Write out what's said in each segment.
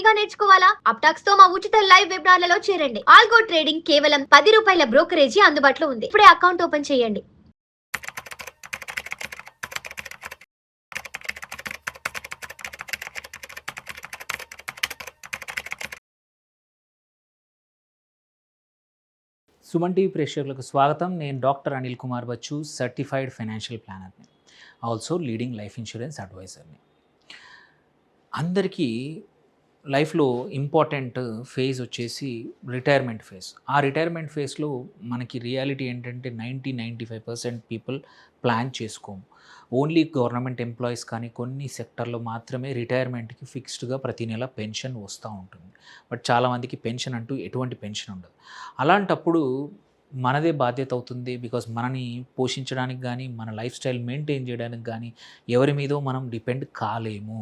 గా నేర్చుకోవాలా? అప్టాక్స్ తో మా ఉచిత లైవ్ వెబినార్లలో చేరండి. ఆల్గో ట్రేడింగ్ కేవలం ₹10 బ్రోకరేజీ అందుబాటులో ఉంది. ఇప్పుడే అకౌంట్ ఓపెన్ చేయండి. సుమన్ టీవీ ప్రేక్షకులకు స్వాగతం. నేను doctor Anil Kumar Bachchu, certified financial ప్లానర్ని, ఆల్సో లీడింగ్ లైఫ్ ఇన్సూరెన్స్ అడ్వైజర్ని. అందరికీ లైఫ్లో ఇంపార్టెంట్ ఫేజ్ వచ్చేసి రిటైర్మెంట్ ఫేజ్. ఆ రిటైర్మెంట్ ఫేజ్లో మనకి రియాలిటీ ఏంటంటే 95% పీపుల్ ప్లాన్ చేసుకోము. ఓన్లీ గవర్నమెంట్ ఎంప్లాయీస్ కానీ కొన్ని సెక్టర్లో మాత్రమే రిటైర్మెంట్కి ఫిక్స్డ్గా ప్రతి నెల పెన్షన్ వస్తూ ఉంటుంది. బట్ చాలామందికి పెన్షన్ అంటూ ఎటువంటి పెన్షన్ ఉండదు. అలాంటప్పుడు మనదే బాధ్యత అవుతుంది. బికాజ్ మనని పోషించడానికి కానీ మన లైఫ్ స్టైల్ మెయింటైన్ చేయడానికి కానీ ఎవరి మీదో మనం డిపెండ్ కాలేము.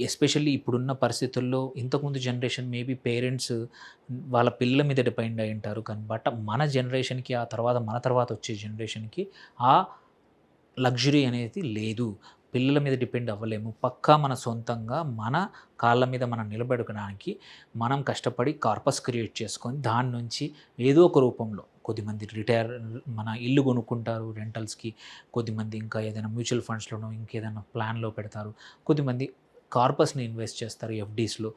ఎస్పెషల్లీ ఇప్పుడున్న పరిస్థితుల్లో ఇంతకుముందు జనరేషన్ మేబీ పేరెంట్స్ వాళ్ళ పిల్లల మీద డిపెండ్ అయి ఉంటారు. కానీ బట్ మన జనరేషన్కి ఆ తర్వాత మన తర్వాత వచ్చే జనరేషన్కి ఆ లగ్జరీ అనేది లేదు. పిల్లల మీద డిపెండ్ అవ్వలేము. పక్కా మన సొంతంగా మన కాళ్ళ మీద మనం నిలబెడకడానికి మనం కష్టపడి కార్పస్ క్రియేట్ చేసుకొని దాని నుంచి ఏదో ఒక రూపంలో కొద్దిమంది మన ఇల్లు కొనుక్కుంటారు రెంటల్స్కి, కొద్దిమంది ఇంకా ఏదైనా మ్యూచువల్ ఫండ్స్లోనో ఇంకేదైనా ప్లాన్లో పెడతారు, కొద్దిమంది కార్పస్ని ఇన్వెస్ట్ చేస్తారు ఎఫ్డీస్లో.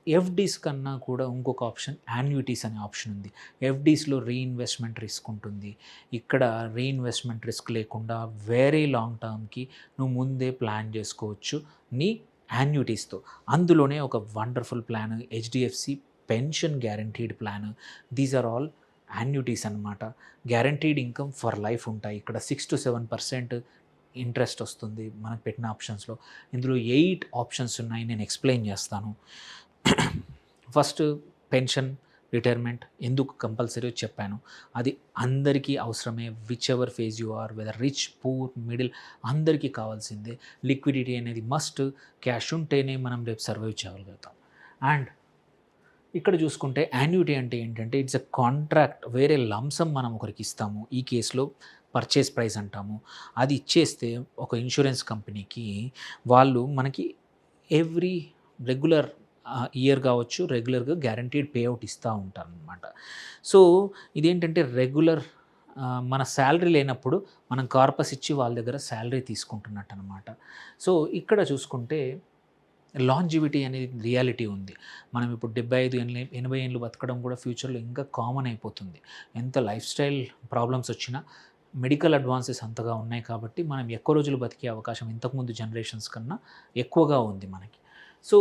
ఎఫ్డీస్ కన్నా కూడా ఇంకొక ఆప్షన్ యాన్యుటీస్ అనే ఆప్షన్ ఉంది. ఎఫ్డీస్లో రీఇన్వెస్ట్మెంట్ రిస్క్ ఉంటుంది. ఇక్కడ రీఇన్వెస్ట్మెంట్ రిస్క్ లేకుండా వెరీ లాంగ్ టర్మ్కి నువ్వు ముందే ప్లాన్ చేసుకోవచ్చు నీ యాన్యుటీస్తో. అందులోనే ఒక wonderful plan HDFC pension guaranteed plan. These are all annuities అన్నమాట. గ్యారంటీడ్ ఇన్కమ్ ఫర్ లైఫ్ ఉంటాయి. ఇక్కడ 6 to 7% ఇంట్రెస్ట్ వస్తుంది మనకు పెట్టిన ఆప్షన్స్లో. ఇందులో 8 ఆప్షన్స్ ఉన్నాయి, నేను ఎక్స్ప్లెయిన్ చేస్తాను. ఫస్ట్ పెన్షన్ రిటైర్మెంట్ ఎందుకు కంపల్సరీ చెప్పాను. అది అందరికీ అవసరమే. Whichever phase you are, whether rich poor middle, అందరికీ కావాల్సిందే. లిక్విడిటీ అనేది మస్ట్. క్యాష్ ఉంటేనే మనం రేపు సర్వైవ్ చేయగలుగుతాం. అండ్ ఇక్కడ చూసుకుంటే యాన్యుటీ అంటే ఏంటంటే ఇట్స్ ఎ కాంట్రాక్ట్. వేరే లంసమ్ మనం ఒకరికి ఇస్తాము. ఈ కేసులో పర్చేస్ ప్రైస్ అంటాము. అది ఇచ్చేస్తే ఒక ఇన్సూరెన్స్ కంపెనీకి వాళ్ళు మనకి ఎవ్రీ రెగ్యులర్ ఇయర్ కావచ్చు రెగ్యులర్గా గ్యారంటీడ్ పేఅవుట్ ఇస్తూ ఉంటారు అనమాట. సో ఇదేంటంటే రెగ్యులర్ మన శాలరీ లేనప్పుడు మనం కార్పస్ ఇచ్చి వాళ్ళ దగ్గర శాలరీ తీసుకుంటున్నట్టు అనమాట. సో ఇక్కడ చూసుకుంటే లాంజివిటీ అనేది రియాలిటీ ఉంది. మనం ఇప్పుడు 75 ఏళ్ళు 80 ఏళ్ళు బతకడం కూడా ఫ్యూచర్లో ఇంకా కామన్ అయిపోతుంది. ఎంత లైఫ్ స్టైల్ ప్రాబ్లమ్స్ వచ్చినా మెడికల్ అడ్వాన్సెస్ అంతగా ఉన్నాయి కాబట్టి మనం ఎక్కువ రోజులు బతికే అవకాశం ఇంతకుముందు జనరేషన్స్ కన్నా ఎక్కువగా ఉంది మనకి. సో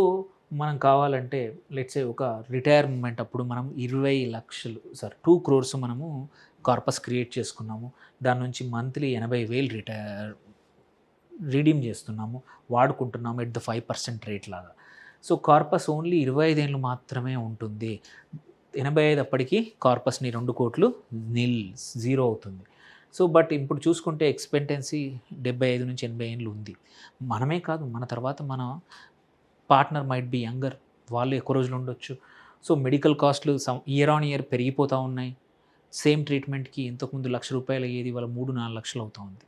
మనం కావాలంటే లెట్సే ఒక రిటైర్మెంట్ అప్పుడు మనం 20 లక్షలు 2 crores మనము కార్పస్ క్రియేట్ చేసుకున్నాము. దాని నుంచి మంత్లీ 80,000 రీడీమ్ చేస్తున్నాము, వాడుకుంటున్నాము ఎట్ ద 5% రేట్ లాగా. సో కార్పస్ ఓన్లీ 25 ఏళ్ళు మాత్రమే ఉంటుంది. 85 అప్పటికి కార్పస్ని 2 కోట్లు జీరో అవుతుంది. సో బట్ ఇప్పుడు చూసుకుంటే ఎక్స్పెక్టెన్సీ 75 నుంచి 80 ఏళ్ళు ఉంది. మనమే కాదు, మన తర్వాత మన పార్ట్నర్ మైట్ బి యంగర్, వాళ్ళు ఎక్కువ రోజులు ఉండొచ్చు. సో మెడికల్ కాస్ట్లు ఇయర్ ఆన్ ఇయర్ పెరిగిపోతూ ఉన్నాయి. సేమ్ ట్రీట్మెంట్కి ఇంతకుముందు ₹1,00,000 అయ్యేది వాళ్ళ 3-4 లక్షలు అవుతూ ఉంది.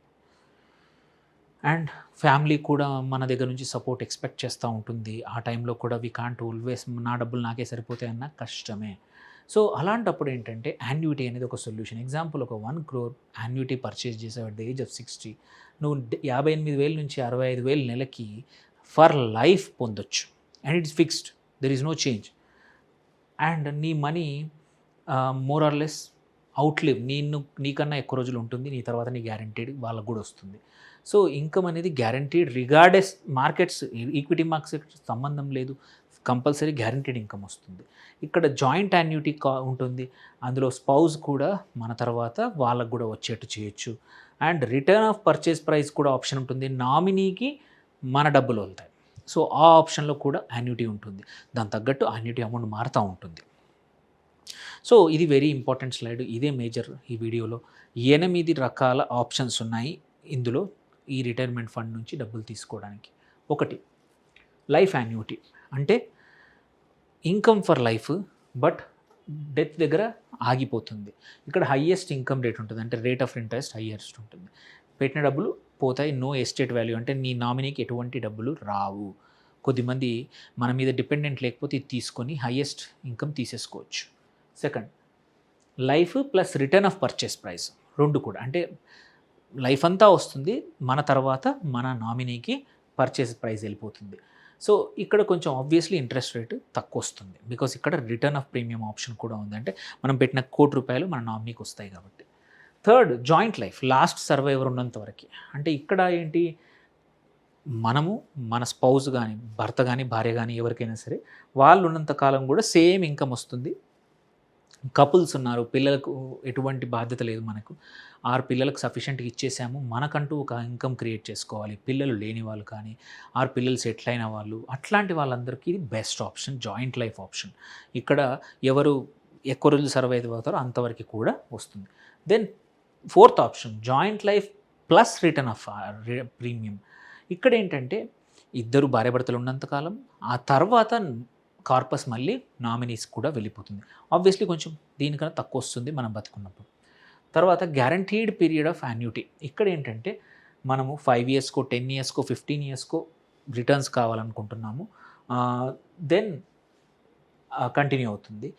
అండ్ ఫ్యామిలీ కూడా మన దగ్గర నుంచి సపోర్ట్ ఎక్స్పెక్ట్ చేస్తూ ఉంటుంది. ఆ టైంలో కూడా వీ కాంట్ ఆల్వేస్ నా డబ్బులు నాకే సరిపోతాయి అన్న కష్టమే. సో అలాంటప్పుడు ఏంటంటే యాన్యుటీ అనేది ఒక సొల్యూషన్. ఎగ్జాంపుల్ ఒక 1 crore యాన్యుటీ పర్చేస్ చేసావు అట్ ద ఏజ్ ఆఫ్ 60, నువ్వు 58,000 నుంచి 65,000 నెలకి ఫర్ లైఫ్ పొందొచ్చు. And it's fixed, there is no change. And నీ money more or less outlive, నీకన్నా ఎక్కువ రోజులు ఉంటుంది. నీ తర్వాత నీ గ్యారంటీడ్ వాళ్ళకు కూడా వస్తుంది. సో ఇన్కమ్ అనేది గ్యారంటీడ్ రిగార్డెస్ మార్కెట్స్, ఈక్విటీ మార్కెట్స్ సంబంధం లేదు, కంపల్సరీ గ్యారంటీడ్ ఇన్కమ్ వస్తుంది. ఇక్కడ జాయింట్ యాన్యుటీ ఉంటుంది. అందులో స్పౌజ్ కూడా మన తర్వాత వాళ్ళకు కూడా వచ్చేట్టు చేయొచ్చు. And return of purchase price కూడా ఆప్షన్ ఉంటుంది. నామినీకి మన డబ్బులు వెళ్తాయి. సో ఆ ఆప్షన్లో కూడా యాన్యుటీ ఉంటుంది. దాని తగ్గట్టు యాన్యుటీ అమౌంట్ మారుతూ ఉంటుంది. సో ఇది వెరీ ఇంపార్టెంట్ స్లైడ్, ఇదే మేజర్ ఈ వీడియోలో. 8 రకాల ఆప్షన్స్ ఉన్నాయి ఇందులో ఈ రిటైర్మెంట్ ఫండ్ నుంచి డబ్బులు తీసుకోవడానికి. ఒకటి లైఫ్ యాన్యుటీ, అంటే income for life but death దగ్గర ఆగిపోతుంది. ఇక్కడ హయ్యెస్ట్ ఇన్కమ్ రేట్ ఉంటుంది, అంటే రేట్ ఆఫ్ ఇంట్రెస్ట్ హయ్యెస్ట్ ఉంటుంది. పెట్టిన డబ్బులు పోతాయి, నో ఎస్టేట్ వాల్యూ, అంటే నీ నామినీకి ఎటువంటి డబ్బులు రావు. కొద్దిమంది మన మీద డిపెండెంట్ లేకపోతే ఇది తీసుకొని హైయెస్ట్ ఇన్కమ్ తీసేసుకోవచ్చు. Second, life plus return of purchase price, రెండు కూడా. అంటే లైఫ్ అంతా వస్తుంది, మన తర్వాత మన నామినీకి పర్చేస్ ప్రైస్ వెళ్ళిపోతుంది. సో ఇక్కడ కొంచెం ఆబ్వియస్లీ ఇంట్రెస్ట్ రేట్ తక్కువ వస్తుంది, బికాస్ ఇక్కడ రిటర్న్ ఆఫ్ ప్రీమియం ఆప్షన్ కూడా ఉంది. అంటే మనం పెట్టిన ₹1,00,00,000 మన నామినీకి వస్తాయి కాబట్టి. Third, joint life, last survivor ఉన్నంత వరకు. అంటే ఇక్కడ ఏంటి, మనము మన స్పౌజ్ కానీ, భర్త కానీ, భార్య కానీ, ఎవరికైనా సరే వాళ్ళు ఉన్నంత కాలం కూడా సేమ్ ఇన్కమ్ వస్తుంది. కపుల్స్ ఉన్నారు, పిల్లలకు ఎటువంటి బాధ్యత లేదు మనకు, పిల్లలకు సఫిషియెంట్గా ఇచ్చేసాము, మనకంటూ ఒక ఇన్కమ్ క్రియేట్ చేసుకోవాలి, పిల్లలు లేని వాళ్ళు కానీ, పిల్లలు సెటిల్ అయిన వాళ్ళు, అట్లాంటి వాళ్ళందరికీ ఇది best option joint life option. ఇక్కడ ఎవరు ఎక్కువ రోజులు సర్వైవ్ అవుతారో అంతవరకు కూడా వస్తుంది. Then fourth option, joint life plus return of premium. ఇక్కడ ఏంటంటే ఇద్దరు భార్యాభర్తలు ఉన్నంతకాలం, ఆ తర్వాత కార్పస్ మళ్ళీ నామినీస్ కూడా వెళ్ళిపోతుంది. ఆబ్వియస్లీ కొంచెం దీనికన్నా తక్కువ వస్తుంది మనం బతుకున్నప్పుడు. తర్వాత గ్యారంటీడ్ పీరియడ్ ఆఫ్ యాన్యుటీ. ఇక్కడ ఏంటంటే మనము 5 ఇయర్స్కో 10 ఇయర్స్కో 15 ఇయర్స్కో రిటర్న్స్ కావాలనుకుంటున్నాము, దెన్ కంటిన్యూ అవుతుంది.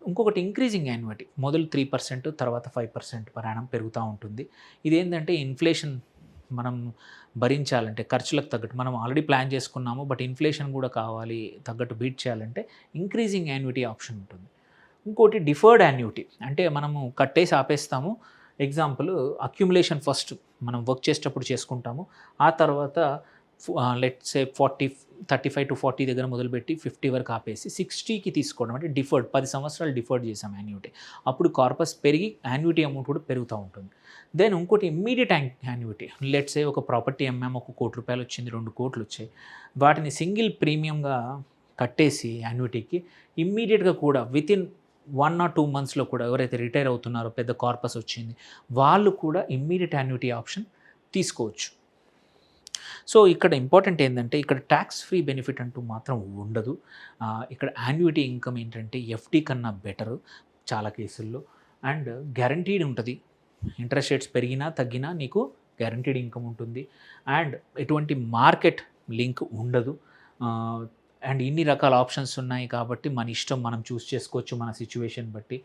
ఇంకొకటి ఇంక్రీజింగ్ యాన్యుటీ, మొదలు 3%, తర్వాత 5% పర్ యానం పెరుగుతూ ఉంటుంది. ఇదేంటంటే ఇన్ఫ్లేషన్ మనం భరించాలంటే, ఖర్చులకు తగ్గట్టు మనం ఆల్రెడీ ప్లాన్ చేసుకున్నాము, బట్ ఇన్ఫ్లేషన్ కూడా కావాలి, తగ్గట్టు బీట్ చేయాలంటే ఇంక్రీజింగ్ యాన్యుటీ ఆప్షన్ ఉంటుంది. ఇంకోటి డిఫర్డ్ యాన్యుటీ, అంటే మనము కట్టేసి ఆపేస్తాము. ఎగ్జాంపుల్, అక్యుములేషన్ ఫస్ట్ మనం వర్క్ చేసేటప్పుడు చేసుకుంటాము, ఆ తర్వాత లెట్స్ సే 35 to 40 దగ్గర మొదలుపెట్టి 50 వరకు ఆపేసి 60కి తీసుకోవడం, అంటే డిఫర్డ్ 10 సంవత్సరాలు డిఫర్డ్ చేసాం యాన్యుటీ. అప్పుడు కార్పస్ పెరిగి యాన్యుటీ అమౌంట్ కూడా పెరుగుతూ ఉంటుంది. దెన్ ఇంకోటి ఇమ్మీడియట్ యాన్యుటీ, లెట్స్ సే ఒక ప్రాపర్టీ అమ్మాము, ₹1,00,00,000 వచ్చింది, ₹2,00,00,000 వచ్చాయి, వాటిని సింగిల్ ప్రీమియంగా కట్టేసి యాన్యుటీకి ఇమ్మీడియట్గా కూడా వితిన్ 1 or 2 monthsలో కూడా ఎవరైతే రిటైర్ అవుతున్నారో, పెద్ద కార్పస్ వచ్చింది, వాళ్ళు కూడా ఇమ్మీడియట్ యాన్యుటీ ఆప్షన్ తీసుకోవచ్చు. సో ఇక్కడ ఇంపార్టెంట్ ఏంటంటే ఇక్కడ ట్యాక్స్ ఫ్రీ బెనిఫిట్ అంటూ మాత్రం ఉండదు. ఇక్కడ యాన్యుటీ ఇన్కమ్ ఏంటంటే ఎఫ్డి కన్నా బెటరు చాలా కేసుల్లో, అండ్ గ్యారంటీడ్ ఉంటుంది. ఇంట్రెస్ట్ రేట్స్ పెరిగినా తగ్గినా నీకు గ్యారంటీడ్ ఇన్కమ్ ఉంటుంది, అండ్ ఎటువంటి మార్కెట్ లింక్ ఉండదు. అండ్ ఇన్ని రకాల ఆప్షన్స్ ఉన్నాయి కాబట్టి మన ఇష్టం, మనం చూస్ చేసుకోవచ్చు మన సిచ్యువేషన్ బట్టి.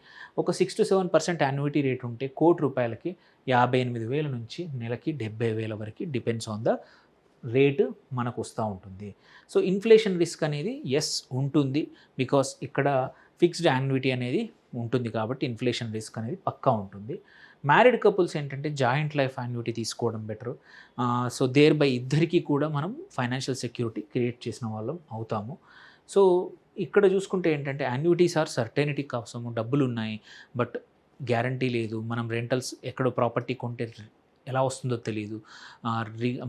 ఒక 6 to 7% యాన్యుటీ రేట్ ఉంటే ₹1,00,00,000కి 58,000 నుంచి నెలకి 70,000 వరకు, డిపెండ్స్ ఆన్ ద రేటు మనకు వస్తూ ఉంటుంది. సో ఇన్ఫ్లేషన్ రిస్క్ అనేది ఎస్ ఉంటుంది, బికాస్ ఇక్కడ ఫిక్స్డ్ యాన్యుటీ అనేది ఉంటుంది కాబట్టి ఇన్ఫ్లేషన్ రిస్క్ అనేది పక్కా ఉంటుంది. మ్యారీడ్ కపుల్స్ ఏంటంటే జాయింట్ లైఫ్ యాన్యుటీ తీసుకోవడం బెటరు. సో దేర్ బై ఇద్దరికీ కూడా మనం ఫైనాన్షియల్ సెక్యూరిటీ క్రియేట్ చేసిన వాళ్ళం అవుతాము. సో ఇక్కడ చూసుకుంటే ఏంటంటే యాన్యుటీస్ ఆర్ సర్టెనిటీ కోసము, డబ్బులు ఉన్నాయి బట్ గ్యారంటీ లేదు, మనం రెంటల్స్ ఎక్కడో ప్రాపర్టీ కొంటే ఎలా వస్తుందో తెలియదు,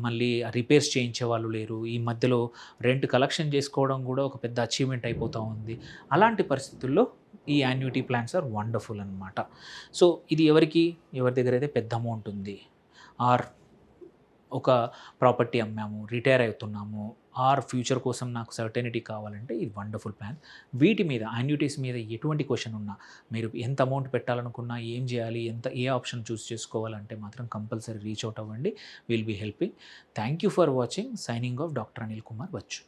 మళ్ళీ రిపేర్స్ చేయించే వాళ్ళు లేరు, ఈ మధ్యలో రెంట్ కలెక్షన్ చేసుకోవడం కూడా ఒక పెద్ద అచీవ్మెంట్ అయిపోతూ ఉంది. అలాంటి పరిస్థితుల్లో ఈ యాన్యుటీ ప్లాన్స్ ఆర్ వండర్ఫుల్ అనమాట. సో ఇది ఎవరి దగ్గర అయితే పెద్ద అమౌంట్ ఉంది, ఆర్ ఒక ప్రాపర్టీ అమ్మాము, రిటైర్ అవుతున్నాము, ఆర్ ఫ్యూచర్ కోసం నాకు సర్టెనిటీ కావాలంటే ఇది వండర్ఫుల్ ప్లాన్. వీటి మీద యాన్యుటీస్ మీద ఎటువంటి క్వశ్చన్ ఉన్నా, మీరు ఎంత అమౌంట్ పెట్టాలనుకున్నా, ఏం చేయాలి, ఏ ఆప్షన్ చూస్ చేసుకోవాలంటే మాత్రం కంపల్సరీ రీచ్ అవుట్ అవ్వండి. Will be helping. Thank you for watching. Signing off doctor Anil Kumar Bachu.